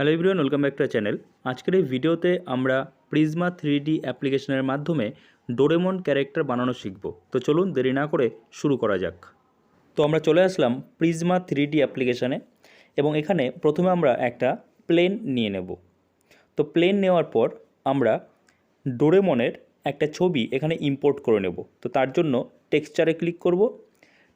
Hello everyone, welcome back to our channel. আজকের এই ভিডিওতে আমরা প্রিজমা 3D অ্যাপ্লিকেশনের মাধ্যমে ডোরেমন ক্যারেক্টার বানানো শিখব। তো চলুন দেরি না করে শুরু করা যাক। তো আমরা চলে আসলাম প্রিজমা 3D অ্যাপ্লিকেশনে এবং এখানে প্রথমে আমরা একটা প্লেন নিয়ে নেব। তো প্লেন নেওয়ার পর আমরা ডোরেমনের একটা ছবি এখানে ইম্পোর্ট করে নেব। তো তার জন্য টেক্সচারে ক্লিক করব।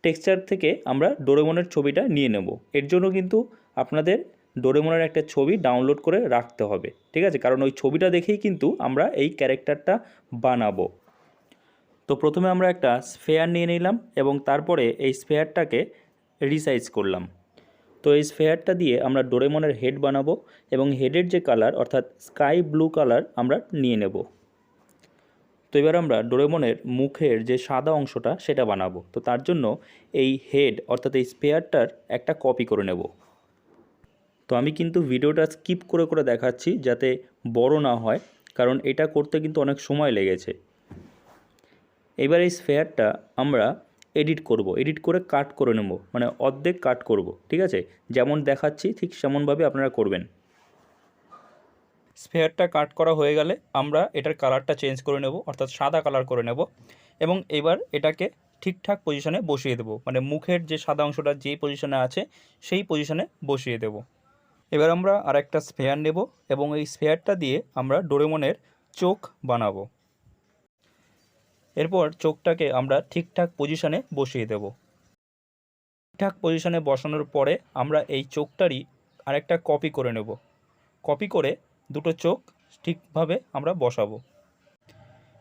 টেক্সচার থেকে আমরা ডোরেমনের ছবিটা নিয়ে নেব। এর জন্য কিন্তু আপনাদের ডোরেমনের একটা ছবি ডাউনলোড করে রাখতে হবে, ঠিক আছে? কারণ ওই ছবিটা দেখেই কিন্তু আমরা এই ক্যারেক্টারটা বানাবো। তো প্রথমে আমরা একটা স্ফেয়ার নিয়ে নিলাম এবং তারপরে এই স্ফেয়ারটাকে রিসাইজ করলাম। তো এই স্ফেয়ারটা দিয়ে আমরা ডোরেমনের হেড বানাবো এবং হেডের যে কালার অর্থাৎ স্কাই ব্লু কালার আমরা নিয়ে নেব। তো এবার আমরা ডোরেমনের মুখের যে সাদা অংশটা সেটা বানাবো। তো তার জন্য এই হেড অর্থাৎ এই স্ফেয়ারটার একটা কপি করে নেব। তো আমি কিন্তু ভিডিওটা স্কিপ করে করে দেখাচ্ছি যাতে বড় না হয়, কারণ এটা করতে কিন্তু অনেক সময় লেগেছে। এবার এই স্ফেয়ারটা আমরা এডিট করে কাট করে নেব, মানে অর্ধেক কাট করব, ঠিক আছে? যেমন দেখাচ্ছি ঠিক সেমনভাবে আপনারা করবেন। স্ফেয়ারটা কাট করা হয়ে গেলে আমরা এটার কালারটা চেঞ্জ করে নেব, অর্থাৎ সাদা কালার করে নেব এবং এবার এটাকে ঠিকঠাক পজিশনে বসিয়ে দেব, মানে মুখের যে সাদা অংশটা যেই পজিশনে আছে সেই পজিশনে বসিয়ে দেব। এবার আমরা আরেকটা স্ফেয়ার নেব এবং এই স্ফেয়ারটা দিয়ে আমরা ডোরেমনের চোখ বানাবো। এরপর চোখটাকে আমরা ঠিকঠাক পজিশনে বসিয়ে দেব। ঠিকঠাক পজিশনে বসানোর পরে আমরা এই চোখটারই আরেকটা কপি করে নেব। কপি করে দুটো চোখ ঠিকভাবে আমরা বসাবো।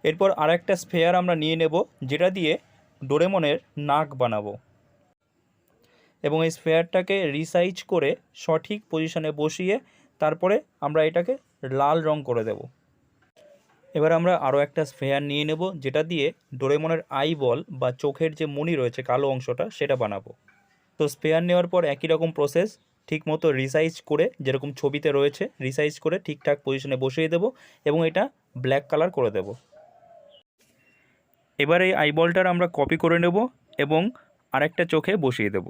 এরপর আরেকটা স্ফেয়ার আমরা নিয়ে নেব, যেটা দিয়ে ডোরেমনের নাক বানাবো এবং এই স্ফেয়ারটাকে রিসাইজ করে সঠিক পজিশনে বসিয়ে তারপরে আমরা এটাকে লাল রং করে দেব। এবার আমরা আরও একটা স্ফেয়ার নিয়ে নেব, যেটা দিয়ে ডোরেমনের আইবল বা চোখের যে মণি রয়েছে কালো অংশটা সেটা বানাবো। তো স্ফেয়ার নেওয়ার পর একই রকম প্রসেস, ঠিক মতো রিসাইজ করে যেরকম ছবিতে রয়েছে রিসাইজ করে ঠিকঠাক পজিশনে বসিয়ে দেব এবং এটা ব্ল্যাক কালার করে দেব। এবার এই আইবলটার আমরা কপি করে নেব এবং আরেকটা চোখে বসিয়ে দেব।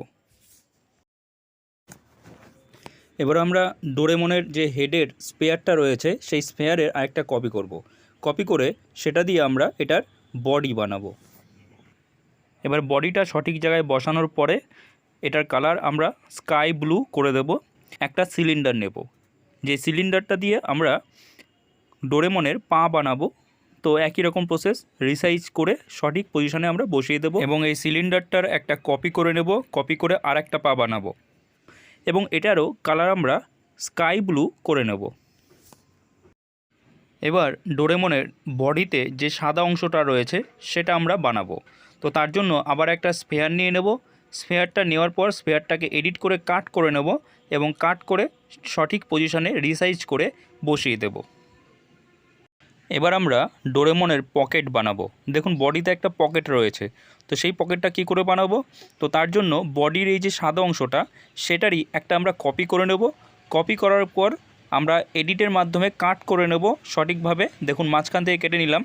এবার আমরা ডোরেমনের যে হেডের স্পেয়ারটা রয়েছে সেই স্পেয়ারের আরেকটা কপি করব। কপি করে সেটা দিয়ে আমরা এটার বডি বানাবো। এবার বডিটা সঠিক জায়গায় বসানোর পরে এটার কালার আমরা স্কাই ব্লু করে দেব। একটা সিলিন্ডার নেব, যে সিলিন্ডারটা দিয়ে আমরা ডোরেমনের পা বানাবো। তো একই রকম প্রসেস, রিসাইজ করে সঠিক পজিশনে আমরা বসিয়ে দেব এবং এই সিলিন্ডারটার একটা কপি করে নেব। কপি করে আর একটা পা বানাবো এবং এটারও কালার আমরা স্কাই ব্লু করে নেব। এবার ডোরেমনের বডিতে যে সাদা অংশটা রয়েছে সেটা আমরা বানাবো। তো তার জন্য আবার একটা স্ফেয়ার নিয়ে নেব। স্ফেয়ারটা নেওয়ার পর স্ফেয়ারটাকে এডিট করে কাট করে নেব এবং কাট করে সঠিক পজিশনে রিসাইজ করে বসিয়ে দেব। এবার আমরা ডোরেমনের পকেট বানাবো। দেখুন বডিতে একটা পকেট রয়েছে, তো সেই পকেটটা কি করে বানাবো? তো তার জন্য বডির এই যে সাদা অংশটা সেটারই একটা আমরা কপি করে নেব। কপি করার পর আমরা এডিটের মাধ্যমে কাট করে নেব সঠিকভাবে। দেখুন মাঝখান থেকে কেটে নিলাম,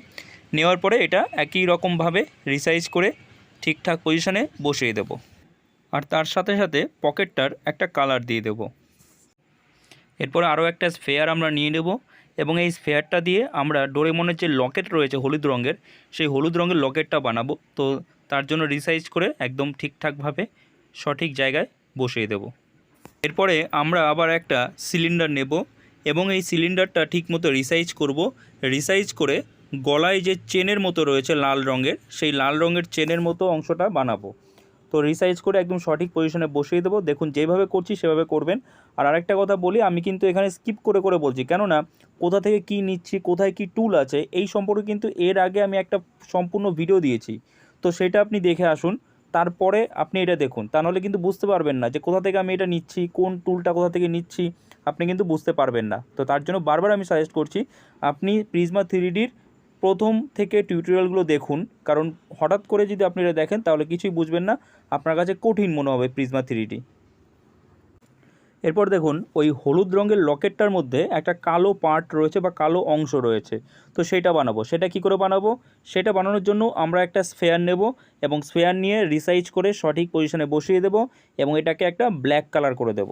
নেওয়ার পরে এটা একই রকমভাবে রিসাইজ করে ঠিকঠাক পজিশনে বসিয়ে দেব আর তার সাথে সাথে পকেটটার একটা কালার দিয়ে দেব। এরপর আরও একটা স্ফেয়ার আমরা নিয়ে নেব এবং এই স্ফেয়ারটা দিয়ে আমরা ডোরেমনের যে লকেট রয়েছে হলুদ রঙের, সেই হলুদ রঙের লকেটটা বানাবো। তো তার জন্য রিসাইজ করে একদম ঠিকঠাকভাবে সঠিক জায়গায় বসিয়ে দেব। এরপরে আমরা আবার একটা সিলিন্ডার নেব এবং এই সিলিন্ডারটা ঠিকমতো রিসাইজ করব। রিসাইজ করে গলায় যে চেনের মতো রয়েছে লাল রঙের, সেই লাল রঙের চেনের মতো অংশটা বানাবো। তো রিসাইজ করে একদম সঠিক পজিশনে বসিয়ে দেবো। দেখুন যেভাবে করছি সেভাবে করবেন। আর আরেকটা কথা বলি, আমি কিন্তু এখানে স্কিপ করে করে বলছি, কেননা কোথা থেকে কি নিচ্ছি, কোথায় কি টুল আছে এই সম্পর্কে কিন্তু এর আগে আমি একটা সম্পূর্ণ ভিডিও দিয়েছি। তো সেটা আপনি দেখে আসুন, তারপরে আপনি এটা দেখুন। তা নাহলে কিন্তু বুঝতে পারবেন না যে কোথা থেকে আমি এটা নিচ্ছি, কোন টুলটা কোথা থেকে নিচ্ছি, আপনি কিন্তু বুঝতে পারবেন না। তো তার জন্য বারবার আমি সাজেস্ট করছি আপনি প্রিজমা 3Dর প্রথম থেকে টিউটোরিয়ালগুলো দেখুন, কারণ হঠাৎ করে যদি আপনি এটা দেখেন তাহলে কিছুই বুঝবেন না, আপনার কাছে কঠিন মনে হবে প্রিজমা 3D। এরপর দেখুন ওই হলুদ রঙের লকেটটার মধ্যে একটা কালো পার্ট রয়েছে বা কালো অংশ রয়েছে, তো সেটা বানাবো। সেটা কি করে বানাবো? সেটা বানানোর জন্য আমরা একটা স্ফেয়ার নেব এবং স্ফেয়ার নিয়ে রিসাইজ করে সঠিক পজিশনে বসিয়ে দেব এবং এটাকে একটা ব্ল্যাক কালার করে দেব।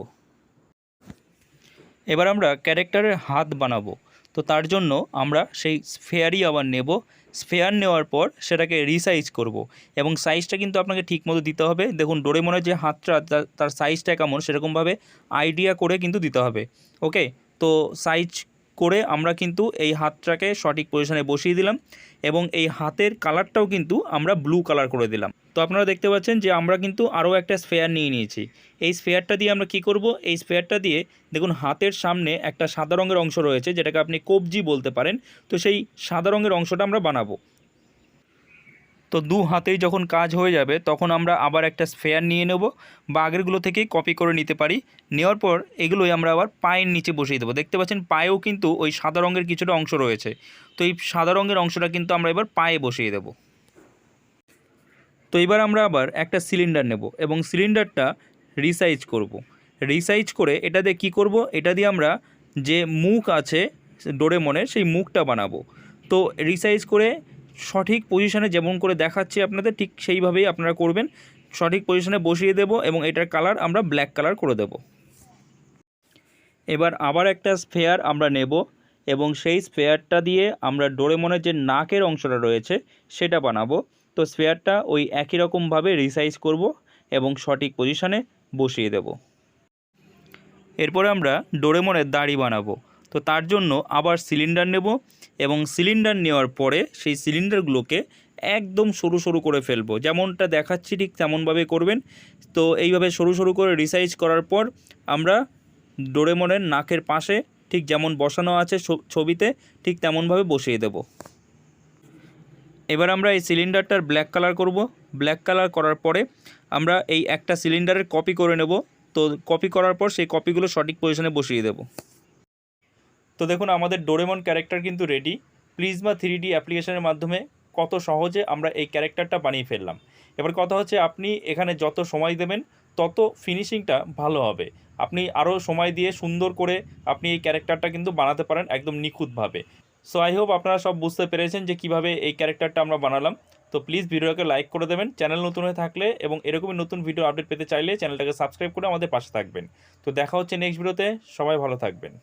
এবার আমরা ক্যারেক্টারের হাত বানাবো। তো তার জন্য আমরা সেই স্ফেয়ারই আবার নেব। স্ফেয়ার নেওয়ার পর সেটাকে রিসাইজ করব এবং সাইজটা কিন্তু আপনাকে ঠিকমতো দিতে হবে। দেখুন ডোরেমনের যে হাতটা তার সাইজটা কেমন সেরকমভাবে আইডিয়া করে কিন্তু দিতে হবে। ওকে, তো সাইজ করে আমরা কিন্তু এই হাতটাকে সঠিক পজিশনে বসিয়ে দিলাম এবং এই হাতের কালারটাও কিন্তু আমরা ব্লু কালার করে দিলাম। তো আপনারা দেখতে পাচ্ছেন যে আমরা কিন্তু আরও একটা স্ফেয়ার নিয়ে নিয়েছি। এই স্ফেয়ারটা দিয়ে আমরা কি করব, এই স্ফেয়ারটা দিয়ে দেখুন হাতের সামনে একটা সাদা রঙের অংশ রয়েছে যেটাকে আপনি কবজি বলতে পারেন। তো সেই সাদা রঙের অংশটা আমরা বানাবো। তো দু হাতেই যখন কাজ হয়ে যাবে তখন আমরা আবার একটা স্ফেয়ার নিয়ে নেব বা আগেরগুলো থেকেই কপি করে নিতে পারি। নেওয়ার পর এগুলোই আমরা আবার পায়ের নিচে বসিয়ে দেবো। দেখতে পাচ্ছেন পায়েও কিন্তু ওই সাদা রঙের কিছুটা অংশ রয়েছে। তো এই সাদা রঙের অংশটা কিন্তু আমরা এবার পায়ে বসিয়ে দেব। তো এবার আমরা আবার একটা সিলিন্ডার নেব এবং সিলিন্ডারটা রিসাইজ করব। রিসাইজ করে এটা দিয়ে কী করব, এটা দিয়ে আমরা যে মুখ আছে ডোরেমনের সেই মুখটা বানাবো। তো রিসাইজ করে সঠিক পজিশনে যেমন করে দেখাচ্ছি আপনাদের ঠিক সেইভাবেই আপনারা করবেন। সঠিক পজিশনে বসিয়ে দেব এবং এটার কালার আমরা ব্ল্যাক কালার করে দেব। এবার আবার একটা স্ফেয়ার আমরা নেব এবং সেই স্ফেয়ারটা দিয়ে আমরা ডোরেমনের যে নাকের অংশটা রয়েছে সেটা বানাবো। তো স্ফেয়ারটা ওই একই রকমভাবে রিসাইজ করব এবং সঠিক পজিশনে বসিয়ে দেব। এরপরে আমরা ডোরেমনের দাড়ি বানাবো। তো তার জন্য আবার সিলিন্ডার নেব এবং সিলিন্ডার নেওয়ার পরে সেই সিলিন্ডারগুলোকে একদম সরু সরু করে ফেলবো, যেমনটা দেখাচ্ছি ঠিক তেমনভাবে করবেন। তো এইভাবে সরু সরু করে রিসাইজ করার পর আমরা ডোরেমনের নাকের পাশে ঠিক যেমন বসানো আছে ছবিতে ঠিক তেমনভাবে বসিয়ে দেব। এবার আমরা এই সিলিন্ডারটার ব্ল্যাক কালার করব। ব্ল্যাক কালার করার পরে আমরা এই একটা সিলিন্ডারের কপি করে নেব। তো কপি করার পর সেই কপিগুলো সঠিক পজিশনে বসিয়ে দেব। তো দেখুন আমাদের ডোরেমন ক্যারেক্টার কিন্তু রেডি। প্রিজমা 3D অ্যাপ্লিকেশনের মাধ্যমে কত সহজে আমরা এই ক্যারেক্টারটা বানিয়ে ফেললাম। এবার কথা হচ্ছে আপনি এখানে যত সময় দেবেন তত ফিনিশিংটা ভালো হবে। আপনি আরও সময় দিয়ে সুন্দর করে আপনি এই ক্যারেক্টারটা কিন্তু বানাতে পারেন একদম নিখুঁতভাবে। সো আই হোপ আপনারা সব বুঝতে পেরেছেন যে কিভাবে এই ক্যারেক্টারটা আমরা বানালাম। তো প্লিজ ভিডিওকে লাইক করে দেবেন, চ্যানেল নতুন হয়ে থাকলে এবং এরকমই নতুন ভিডিও আপডেট পেতে চাইলে চ্যানেলটাকে সাবস্ক্রাইব করে আমাদের পাশে থাকবেন। তো দেখা হচ্ছে নেক্সট ভিডিওতে, সবাই ভালো থাকবেন।